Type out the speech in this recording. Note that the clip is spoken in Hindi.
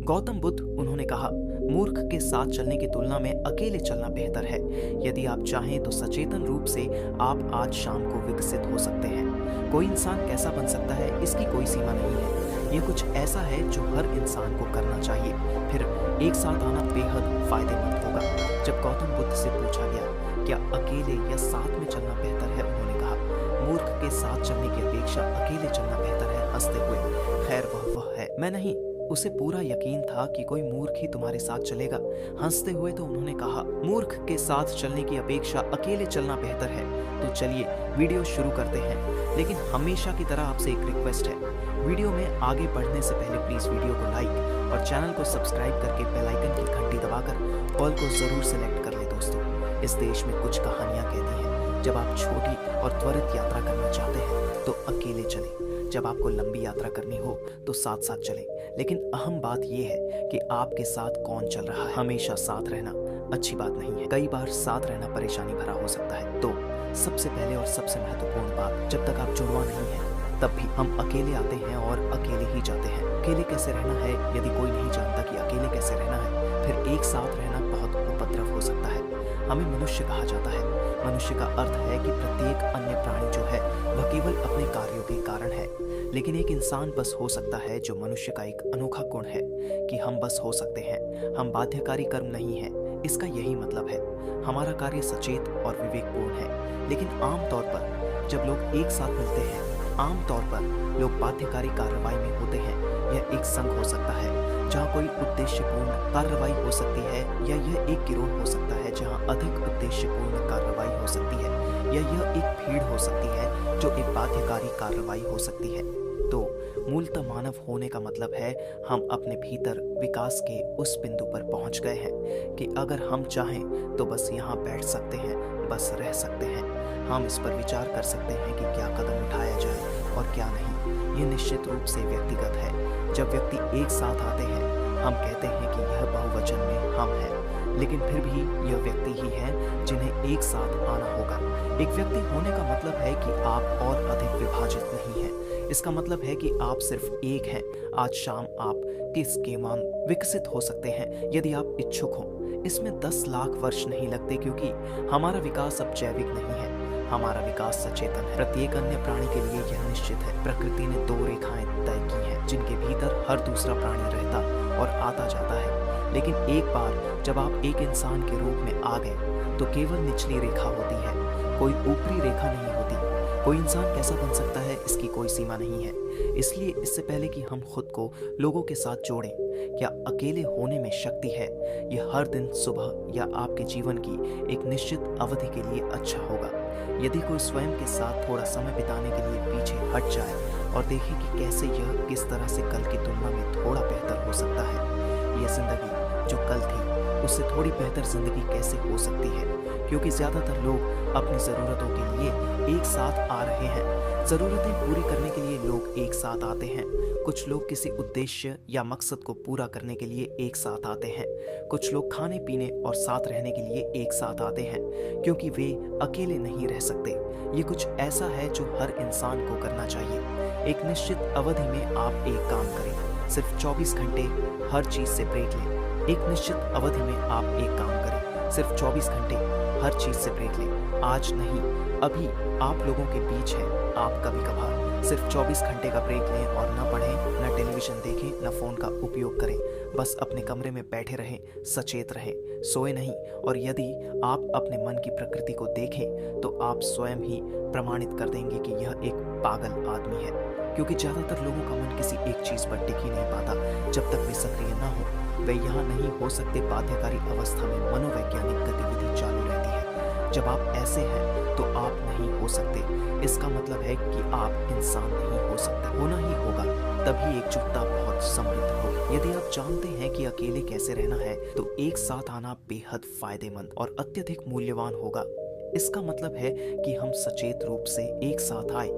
गौतम बुद्ध उन्होंने कहा, मूर्ख के साथ चलने की तुलना में अकेले चलना बेहतर है। यदि आप चाहें तो सचेतन रूप से आप आज शाम को विकसित हो सकते हैं। कोई इंसान कैसा बन सकता है, इसकी कोई सीमा नहीं है। ये कुछ ऐसा है जो हर इंसान को करना चाहिए। फिर एक साथ आना बेहद फायदेमंद होगा। जब गौतम बुद्ध से पूछा गया क्या अकेले या साथ में चलना बेहतर है, उन्होंने कहा, मूर्ख के साथ चलने की अपेक्षा अकेले चलना बेहतर है, हंसते हुए। खैर वह है, मैं नहीं। उसे पूरा यकीन था कि कोई मूर्ख ही तुम्हारे साथ चलेगा। हंसते हुए तो उन्होंने कहा, मूर्ख के साथ चलने की अपेक्षा अकेले चलना बेहतर है। तो चलिए वीडियो शुरू करते हैं, लेकिन हमेशा की तरह आपसे एक रिक्वेस्ट है। वीडियो में आगे बढ़ने से पहले प्लीज वीडियो को लाइक और चैनल को सब्सक्राइब करके बेल आइकन की घंटी दबाकर ऑल को जरूर सेलेक्ट कर ले दोस्तों। इस देश में कुछ कहानियां कहती हैं, जब आप छोटी और त्वरित यात्रा करना चाहते हैं तो अकेले चलें। जब आपको लंबी यात्रा करनी हो तो साथ साथ चलें। लेकिन अहम बात यह है कि आपके साथ कौन चल रहा है। हमेशा साथ रहना अच्छी बात नहीं है। कई बार साथ रहना परेशानी भरा हो सकता है। तो सबसे पहले और सबसे महत्वपूर्ण बात, जब तक आप जुड़वा नहीं है तब भी हम अकेले आते हैं और अकेले ही जाते हैं। अकेले कैसे रहना है, यदि कोई नहीं जानता कि अकेले कैसे रहना है, फिर एक साथ रहना बहुत उपद्रव हो सकता है। हमें मनुष्य कहा जाता है। मनुष्य का अर्थ है कि प्रत्येक अन्य प्राणी जो है वह केवल अपने कार्यों के कारण है। लेकिन एक इंसान बस हो सकता है जो मनुष्य का एक अनोखा गुण है कि हम बस हो सकते हैं। हम बाध्यकारी कर्म नहीं है। इसका यही मतलब है। हमारा कार्य सचेत और विवेकपूर्ण है। लेकिन आमतौर पर जब लोग एक साथ मिलते हैं, आमतौर पर लोग बाध्यकारी कार्रवाई में होते हैं। यह एक संघ हो सकता है जहाँ कोई उद्देश्यपूर्ण कार्रवाई हो सकती है, या यह एक गिरोह हो सकता है जहाँ अधिक उद्देश्यपूर्ण कार्रवाई हो सकती है, या यह एक भीड़ हो सकती है जो एक बाध्यकारी कार्रवाई हो सकती है। तो मूलतः मानव होने का मतलब है हम अपने भीतर विकास के उस बिंदु पर पहुंच गए हैं कि अगर हम चाहें तो बस यहाँ बैठ सकते हैं, बस रह सकते हैं। हम इस पर विचार कर सकते हैं कि क्या कदम उठाया जाए और क्या नहीं। ये निश्चित रूप से व्यक्तिगत है। जब व्यक्ति एक साथ आते हैं, हम कहते हैं कि यह बहुवचन में हम हैं, लेकिन फिर भी यह व्यक्ति ही है जिन्हें एक साथ आना होगा। एक व्यक्ति होने का मतलब है कि आप और अधिक विभाजित नहीं हैं। इसका मतलब है कि आप सिर्फ एक हैं। आज शाम आप किस केमान विकसित हो सकते हैं यदि आप इच्छुक हों। इसमें 10 लाख वर्ष नहीं लगते, क्योंकि हमारा विकास अब जैविक नहीं है, हमारा विकास सचेतन है। प्रत्येक अन्य प्राणी के लिए यह निश्चित है। प्रकृति ने 2 रेखाएं तय की हैं जिनके भीतर हर दूसरा प्राणी रहता और आता जाता है। लेकिन एक बार जब आप एक इंसान के रूप में आ गए तो केवल निचली रेखा होती है, कोई ऊपरी रेखा नहीं होती। कोई इंसान कैसा बन सकता है, इसकी कोई सीमा नहीं है। इसलिए इससे पहले कि हम खुद को लोगों के साथ जोड़ें, क्या अकेले होने में शक्ति है? यह हर दिन सुबह या आपके जीवन की एक निश्चित अवधि के लिए अच्छा होगा। यदि कोई स्वयं के साथ थोड़ा समय बिताने के लिए पीछे हट जाए और देखे कि कैसे यह किस तरह से कल की तुलना में थोड़ा बेहतर हो सकता है। यह जिंदगी जो कल थी उससे थोड़ी बेहतर जिंदगी कैसे हो सकती है, क्योंकि ज्यादातर लोग अपनी जरूरतों के लिए एक साथ आ रहे हैं। जरूरतें पूरी करने के लिए लोग एक साथ आते हैं। कुछ लोग किसी उद्देश्य या मकसद को पूरा करने के लिए एक साथ आते हैं। कुछ लोग खाने पीने और साथ रहने के लिए एक साथ आते हैं, क्योंकि वे अकेले नहीं रह सकते। ये कुछ ऐसा है जो हर इंसान को करना चाहिए। एक निश्चित अवधि में आप एक काम करें, सिर्फ 24 घंटे हर चीज से ब्रेक लें। एक निश्चित अवधि में आप एक काम करें, सिर्फ 24 घंटे हर चीज से ब्रेक लें। आज नहीं, अभी आप लोगों के बीच हैं। आप कभी कभार सिर्फ 24 घंटे का ब्रेक लें और न पढ़ें, न टेलीविजन देखें, न फोन का उपयोग करें। बस अपने कमरे में बैठे रहें, सचेत रहें, सोए नहीं। और यदि आप अपने मन की प्रकृति को देखें तो आप स्वयं ही प्रमाणित कर देंगे कि यह एक पागल आदमी है, क्योंकि ज्यादातर लोगों का मन किसी एक चीज पर टिक ही नहीं पाता। जब तक वे सक्रिय न हो, वे यहाँ नहीं हो सकते। बाध्यकारी अवस्था में मनोवैज्ञानिक गतिविधि चालू रहती है। जब आप ऐसे हैं तो आप नहीं हो सकते। इसका मतलब है कि आप इंसान नहीं हो सकते। होना ही होगा, तभी एकजुटता बहुत समृद्ध होगी। यदि आप जानते हैं कि अकेले कैसे रहना है, तो एक साथ आना बेहद फायदेमंद और अत्यधिक मूल्यवान होगा। इसका मतलब है कि हम सचेत रूप से एक साथ आए।